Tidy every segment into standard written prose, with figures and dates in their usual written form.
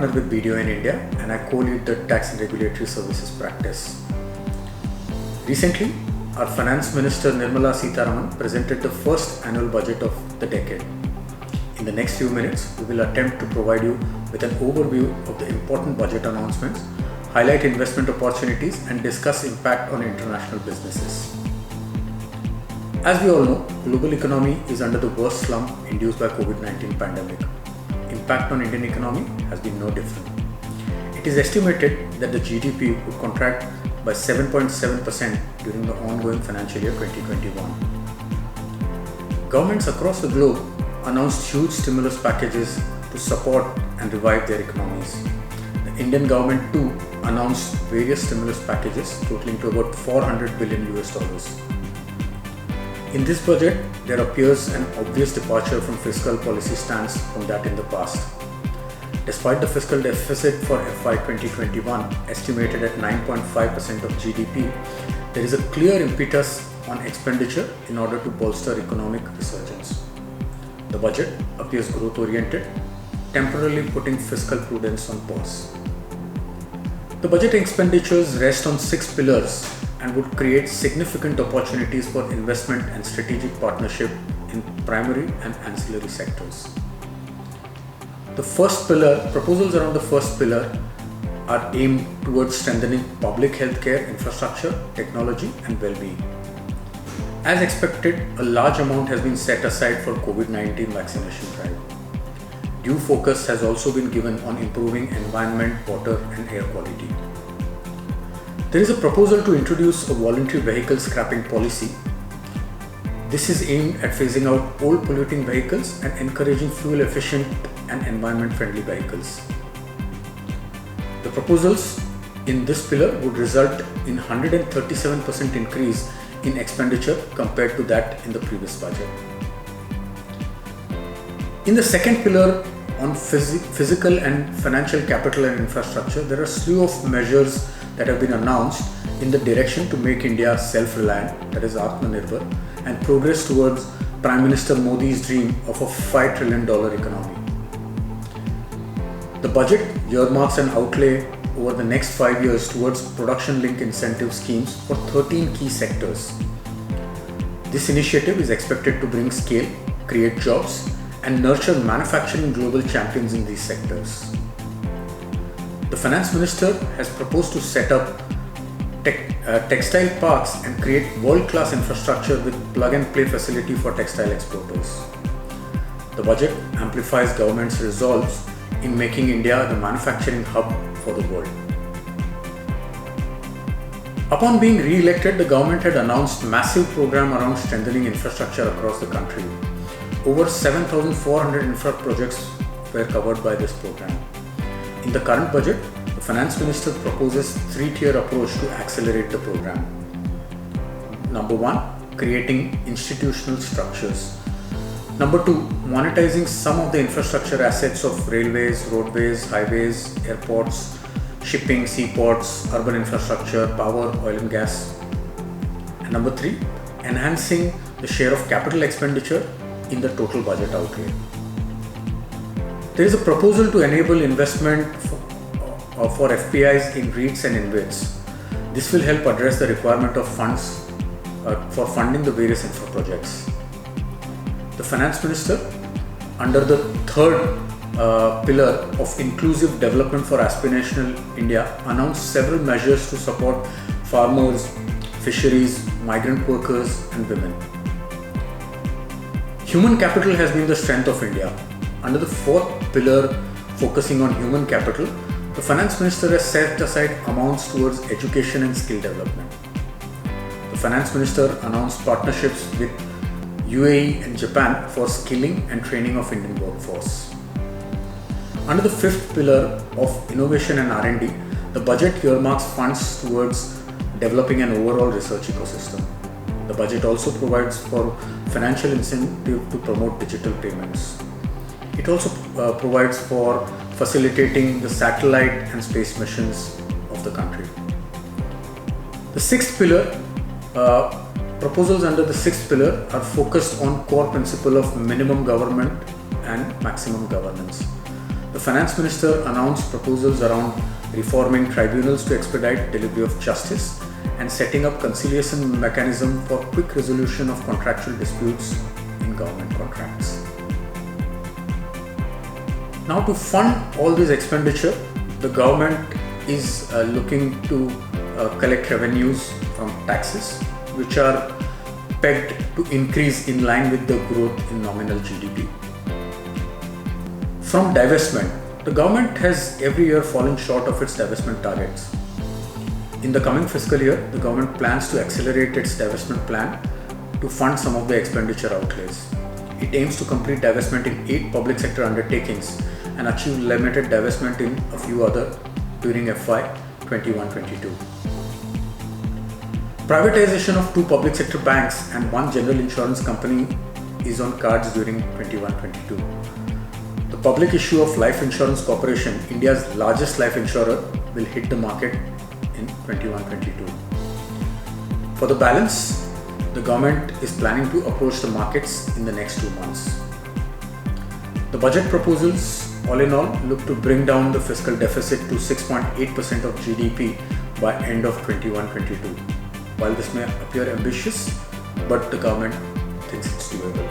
partner with BDO in India and I co-lead the Tax and Regulatory Services practice. Recently, our Finance Minister Nirmala Sitharaman presented the first annual budget of the decade. In the next few minutes, we will attempt to provide you with an overview of the important budget announcements, highlight investment opportunities and discuss impact on international businesses. As we all know, global economy is under the worst slump induced by COVID-19 pandemic. Impact on Indian economy has been no different. It is estimated that the GDP would contract by 7.7% during the ongoing financial year 2021. Governments across the globe announced huge stimulus packages to support and revive their economies. The Indian government too announced various stimulus packages totaling to about $400 billion. In this budget, there appears an obvious departure from fiscal policy stance from that in the past. Despite the fiscal deficit for FY 2021 estimated at 9.5% of GDP, there is a clear impetus on expenditure in order to bolster economic resurgence. The budget appears growth-oriented, temporarily putting fiscal prudence on pause. The budget expenditures rest on 6 pillars and would create significant opportunities for investment and strategic partnership in primary and ancillary sectors. The first pillar, proposals around the first pillar are aimed towards strengthening public healthcare infrastructure, technology and well-being. As expected, a large amount has been set aside for COVID-19 vaccination drive. Due focus has also been given on improving environment, water and air quality. There is a proposal to introduce a voluntary vehicle scrapping policy. This is aimed at phasing out old polluting vehicles and encouraging fuel efficient and environment friendly vehicles. The proposals in this pillar would result in 137% increase in expenditure compared to that in the previous budget. In the second pillar on physical and financial capital and infrastructure, there are a slew of measures that have been announced in the direction to make India self-reliant, that is Atmanirbhar, and progress towards Prime Minister Modi's dream of a $5 trillion economy. The budget earmarks an outlay over the next 5 years towards production-linked incentive schemes for 13 key sectors. This initiative is expected to bring scale, create jobs, and nurture manufacturing global champions in these sectors. The Finance Minister has proposed to set up textile parks and create world-class infrastructure with plug-and-play facility for textile exporters. The budget amplifies government's resolves in making India the manufacturing hub for the world. Upon being re-elected, the government had announced massive program around strengthening infrastructure across the country. Over 7,400 infra projects were covered by this program. In the current budget, the Finance Minister proposes 3-tier approach to accelerate the program. Number 1, creating institutional structures. Number 2, monetizing some of the infrastructure assets of railways, roadways, highways, airports, shipping, seaports, urban infrastructure, power, oil and gas. And number 3, enhancing the share of capital expenditure in the total budget outlay. There is a proposal to enable investment for FPIs in REITs and InvITs. This will help address the requirement of funds for funding the various infra projects. The Finance Minister, under the third pillar of inclusive development for aspirational India, announced several measures to support farmers, fisheries, migrant workers and women. Human capital has been the strength of India. Under the fourth pillar focusing on human capital, the Finance Minister has set aside amounts towards education and skill development. The Finance Minister announced partnerships with UAE and Japan for skilling and training of Indian workforce. Under the fifth pillar of innovation and R&D, the budget earmarks funds towards developing an overall research ecosystem. The budget also provides for financial incentive to promote digital payments. It also provides for facilitating the satellite and space missions of the country. The sixth pillar, proposals under the sixth pillar are focused on core principle of minimum government and maximum governance. The Finance Minister announced proposals around reforming tribunals to expedite delivery of justice and setting up conciliation mechanism for quick resolution of contractual disputes in government contracts. Now, to fund all this expenditure, the government is looking to collect revenues from taxes, which are pegged to increase in line with the growth in nominal GDP. From divestment, the government has every year fallen short of its divestment targets. In the coming fiscal year, the government plans to accelerate its divestment plan to fund some of the expenditure outlays. It aims to complete divestment in 8 public sector undertakings and achieve limited divestment in a few other during FY 21-22. Privatization of 2 public sector banks and 1 general insurance company is on cards during 21-22. The public issue of Life Insurance Corporation, India's largest life insurer, will hit the market in 21-22. For the balance, the government is planning to approach the markets in the next 2 months. The budget proposals, all in all, look to bring down the fiscal deficit to 6.8% of GDP by end of 21-22. While this may appear ambitious, but the government thinks it's doable.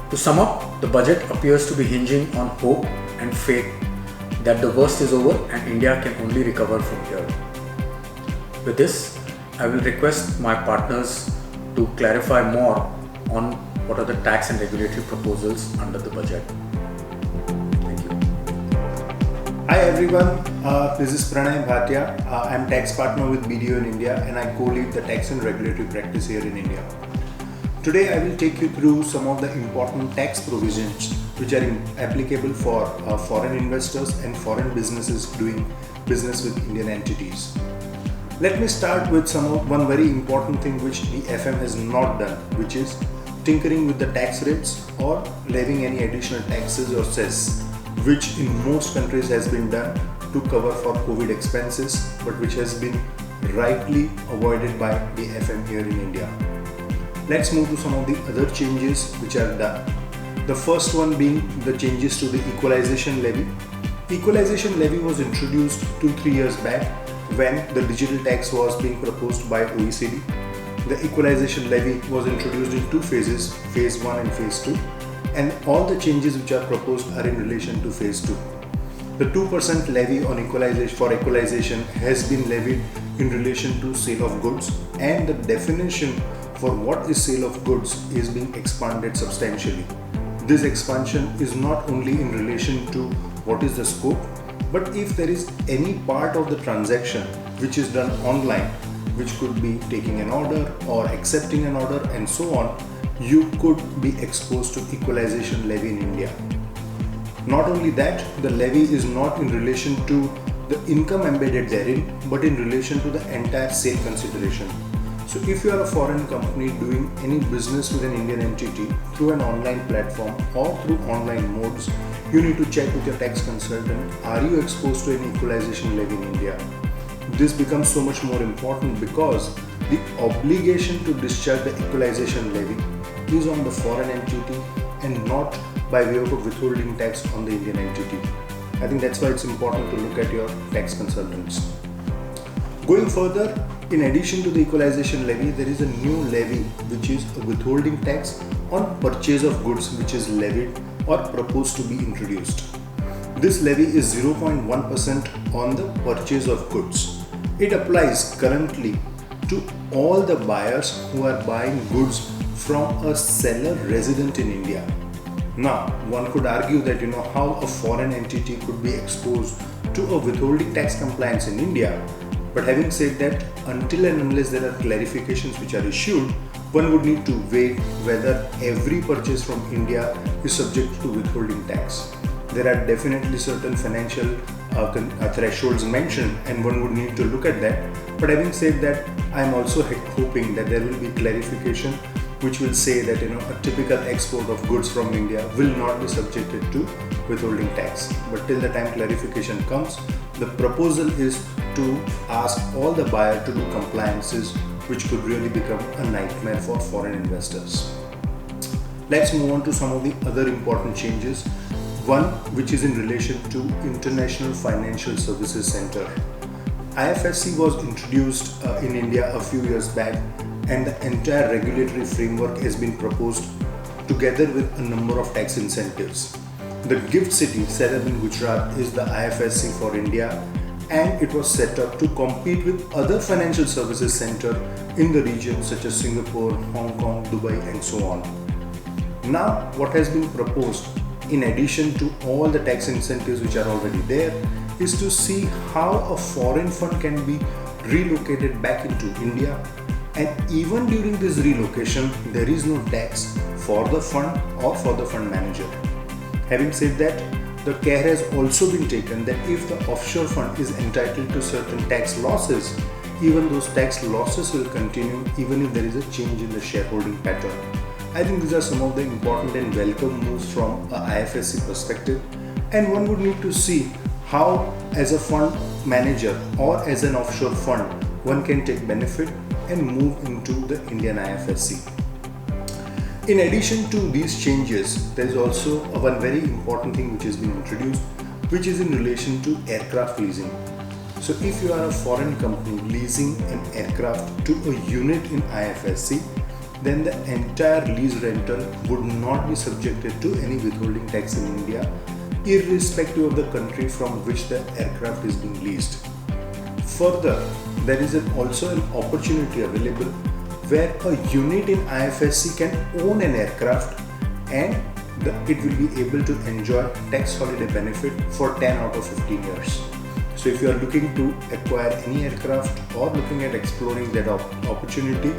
To sum up, the budget appears to be hinging on hope and faith that the worst is over and India can only recover from here. With this, I will request my partners to clarify more on what are the tax and regulatory proposals under the budget. Thank you. Hi everyone, this is Pranay Bhatia. I'm tax partner with BDO in India and I co-lead the tax and regulatory practice here in India. Today I will take you through some of the important tax provisions which are applicable for foreign investors and foreign businesses doing business with Indian entities. Let me start with one very important thing which the FM has not done, which is tinkering with the tax rates or levying any additional taxes or cess, which in most countries has been done to cover for COVID expenses, but which has been rightly avoided by the FM here in India. Let's move to some of the other changes which are done. The first one being the changes to the equalization levy. Equalization levy was introduced 2-3 years back when the digital tax was being proposed by OECD. The equalization levy was introduced in 2 phases, phase 1 and phase 2, and all the changes which are proposed are in relation to phase 2. The 2% levy on equalization has been levied in relation to sale of goods, and the definition for what is sale of goods is being expanded substantially. This expansion is not only in relation to what is the scope, but if there is any part of the transaction which is done online, which could be taking an order or accepting an order and so on, you could be exposed to equalization levy in India. Not only that, the levy is not in relation to the income embedded therein, but in relation to the entire sale consideration. So if you are a foreign company doing any business with an Indian entity through an online platform or through online modes, you need to check with your tax consultant, are you exposed to an equalization levy in India? This becomes so much more important because the obligation to discharge the equalization levy is on the foreign entity and not by way of withholding tax on the Indian entity. I think that's why it's important to look at your tax consultants. Going further, in addition to the equalization levy, there is a new levy which is a withholding tax on purchase of goods which is levied or proposed to be introduced. This levy is 0.1% on the purchase of goods. It applies currently to all the buyers who are buying goods from a seller resident in India. Now, one could argue that how a foreign entity could be exposed to a withholding tax compliance in India. But having said that, until and unless there are clarifications which are issued, one would need to wait whether every purchase from India is subject to withholding tax. There are definitely certain financial thresholds mentioned and one would need to look at that. But having said that, I am also hoping that there will be clarification which will say that a typical export of goods from India will not be subjected to withholding tax. But till the time clarification comes, the proposal is to ask all the buyers to do compliances, which could really become a nightmare for foreign investors. Let's move on to some of the other important changes. One which is in relation to International Financial Services Center. IFSC was introduced in India a few years back, and the entire regulatory framework has been proposed together with a number of tax incentives. The gift city set up in Gujarat is the IFSC for India, and it was set up to compete with other financial services centers in the region such as Singapore, Hong Kong, Dubai, and so on. Now, what has been proposed in addition to all the tax incentives which are already there is to see how a foreign fund can be relocated back into India, and even during this relocation there is no tax for the fund or for the fund manager. Having said that, the care has also been taken that if the offshore fund is entitled to certain tax losses, even those tax losses will continue even if there is a change in the shareholding pattern. I think these are some of the important and welcome moves from a IFSC perspective, and one would need to see how as a fund manager or as an offshore fund one can take benefit and move into the Indian IFSC. In addition to these changes, there is also one very important thing which has been introduced, which is in relation to aircraft leasing. So if you are a foreign company leasing an aircraft to a unit in IFSC, then the entire lease rental would not be subjected to any withholding tax in India, irrespective of the country from which the aircraft is being leased. Further, there is also an opportunity available where a unit in IFSC can own an aircraft and it will be able to enjoy tax holiday benefit for 10 out of 15 years. So if you are looking to acquire any aircraft or looking at exploring that opportunity,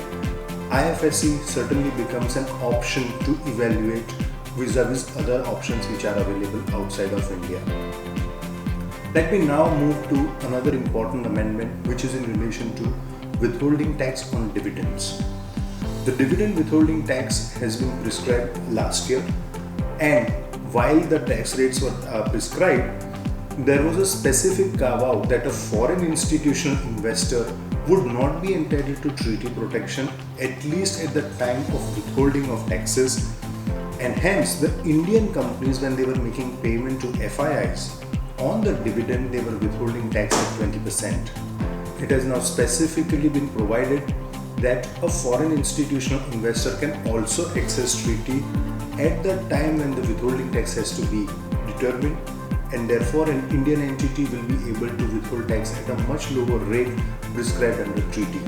IFSC certainly becomes an option to evaluate vis-a-vis other options which are available outside of India. Let me now move to another important amendment which is in relation to withholding tax on dividends. The dividend withholding tax has been prescribed last year, and while the tax rates were prescribed, there was a specific carve-out that a foreign institutional investor would not be entitled to treaty protection at least at the time of withholding of taxes, and hence the Indian companies, when they were making payment to FIIs on the dividend, they were withholding tax at 20%. It has now specifically been provided that a foreign institutional investor can also access treaty at the time when the withholding tax has to be determined, and therefore an Indian entity will be able to withhold tax at a much lower rate prescribed under treaty.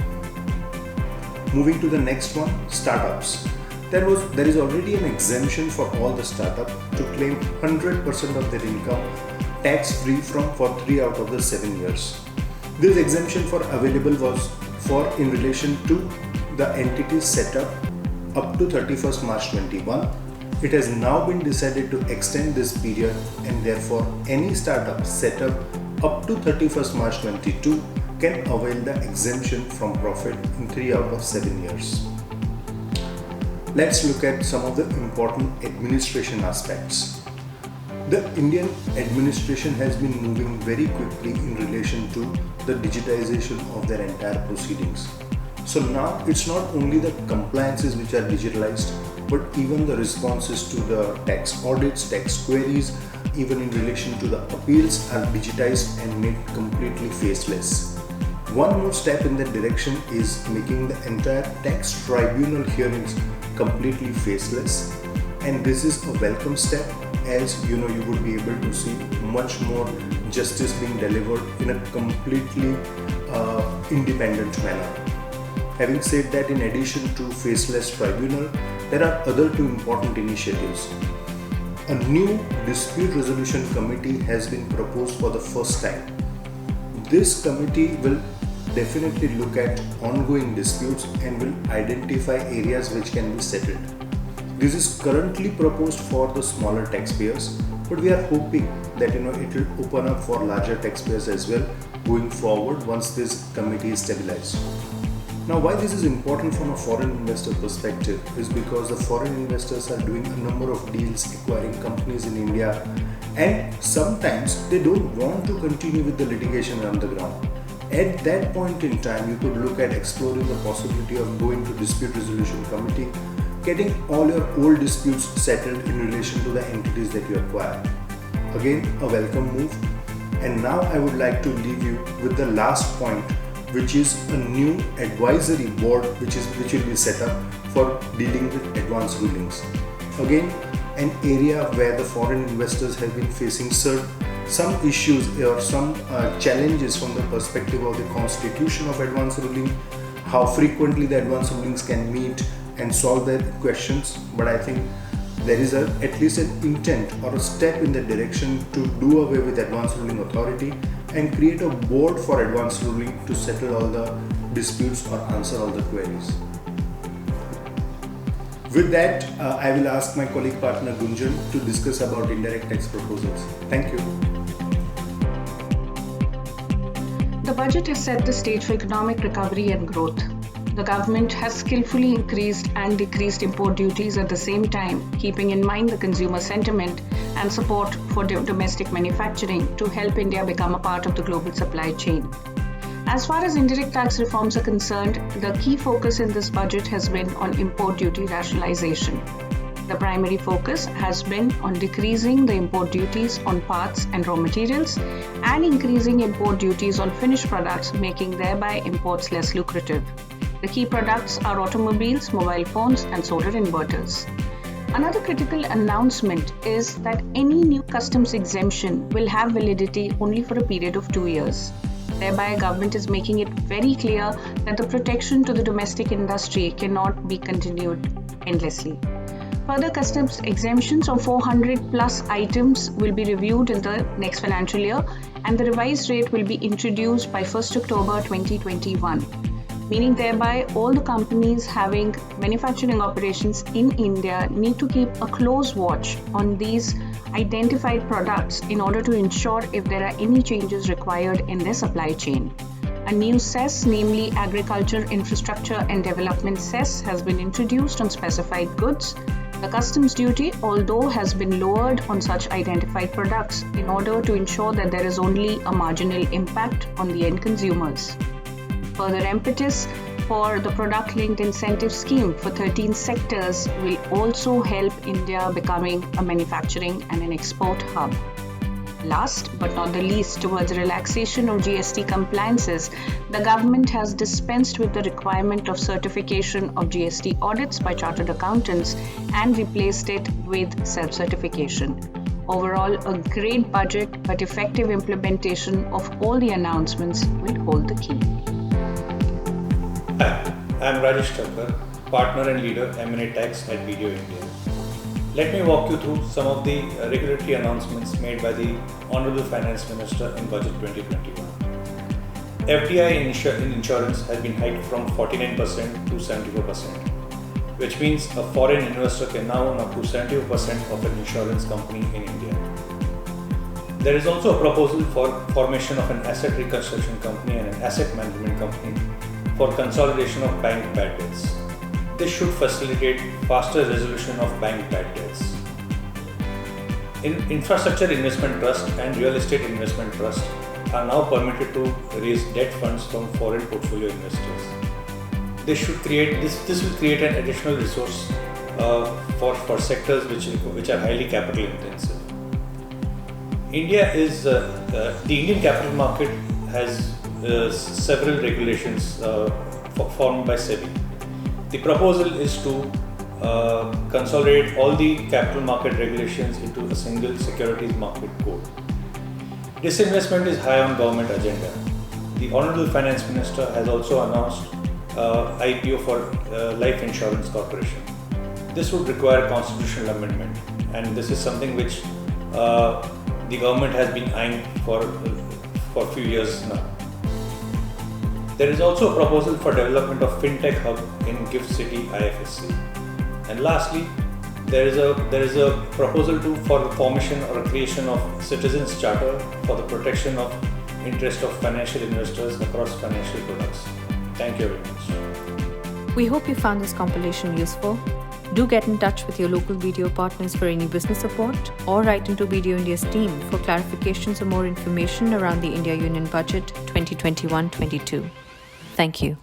Moving to the next one, startups. There is already an exemption for all the startups to claim 100% of their income tax-free for 3 out of the 7 years. This exemption available was in relation to the entities set up to 31st March 21. It has now been decided to extend this period, and therefore any startup set up to 31st March 22 can avail the exemption from profit in 3 out of 7 years. Let's look at some of the important administration aspects. The Indian administration has been moving very quickly in relation to the digitization of their entire proceedings. So now it's not only the compliances which are digitalized, but even the responses to the tax audits, tax queries, even in relation to the appeals are digitized and made completely faceless. One more step in that direction is making the entire tax tribunal hearings completely faceless, and this is a welcome step, as you would be able to see much more justice being delivered in a completely independent manner. Having said that, in addition to faceless tribunal, there are other two important initiatives. A new dispute resolution committee has been proposed for the first time. This committee will definitely look at ongoing disputes and will identify areas which can be settled. This is currently proposed for the smaller taxpayers, but we are hoping that it will open up for larger taxpayers as well going forward once this committee is stabilized. Now, why this is important from a foreign investor perspective is because the foreign investors are doing a number of deals acquiring companies in India, and sometimes they don't want to continue with the litigation on the ground. At that point in time, you could look at exploring the possibility of going to dispute resolution committee, getting all your old disputes settled in relation to the entities that you acquire. Again, a welcome move. And now I would like to leave you with the last point, which is a new advisory board which will be set up for dealing with advance rulings. Again, an area where the foreign investors have been facing some issues or some challenges from the perspective of the constitution of advance ruling, how frequently the advance rulings can meet and solve their questions. But I think there is at least an intent or a step in the direction to do away with advance ruling authority and create a board for advance ruling to settle all the disputes or answer all the queries. With that, I will ask my colleague partner Gunjan to discuss about indirect tax proposals. Thank you. The budget has set the stage for economic recovery and growth. The government has skillfully increased and decreased import duties at the same time, keeping in mind the consumer sentiment and support for domestic manufacturing to help India become a part of the global supply chain. As far as indirect tax reforms are concerned, the key focus in this budget has been on import duty rationalization. The primary focus has been on decreasing the import duties on parts and raw materials and increasing import duties on finished products, making thereby imports less lucrative. The key products are automobiles, mobile phones, and solar inverters. Another critical announcement is that any new customs exemption will have validity only for a period of 2 years. Thereby, government is making it very clear that the protection to the domestic industry cannot be continued endlessly. Further customs exemptions of 400 plus items will be reviewed in the next financial year, and the revised rate will be introduced by 1st October 2021. Meaning thereby all the companies having manufacturing operations in India need to keep a close watch on these identified products in order to ensure if there are any changes required in their supply chain. A new cess, namely Agriculture Infrastructure and Development cess, has been introduced on specified goods. The customs duty, although has been lowered on such identified products in order to ensure that there is only a marginal impact on the end consumers. Further impetus for the product-linked incentive scheme for 13 sectors will also help India becoming a manufacturing and an export hub. Last but not the least, towards relaxation of GST compliances, the government has dispensed with the requirement of certification of GST audits by chartered accountants and replaced it with self-certification. Overall, a great budget, but effective implementation of all the announcements will hold the key. Hi, I am Rajesh Thakkar, partner and leader M&A Tax at BDO India. Let me walk you through some of the regulatory announcements made by the Honorable Finance Minister in Budget 2021. FDI in insurance has been hiked from 49% to 74%, which means a foreign investor can now own up to 74% of an insurance company in India. There is also a proposal for formation of an asset reconstruction company and an asset management company for consolidation of bank bad debts. This should facilitate faster resolution of bank bad debts. Infrastructure Investment Trust and Real Estate Investment Trust are now permitted to raise debt funds from foreign portfolio investors. This will create an additional resource for sectors which are highly capital intensive. The Indian capital market has several regulations formed by SEBI. The proposal is to consolidate all the capital market regulations into a single securities market code. Disinvestment is high on government agenda. The Honorable Finance Minister has also announced IPO for Life Insurance Corporation. This would require a constitutional amendment, and this is something which the government has been eyeing for a few years now. There is also a proposal for development of FinTech hub in GIFT City IFSC. And lastly, there is a proposal for the formation or a creation of Citizens Charter for the protection of interest of financial investors across financial products. Thank you very much. We hope you found this compilation useful. Do get in touch with your local BDO partners for any business support, or write into BDO India's team for clarifications or more information around the India Union Budget 2021-22. Thank you.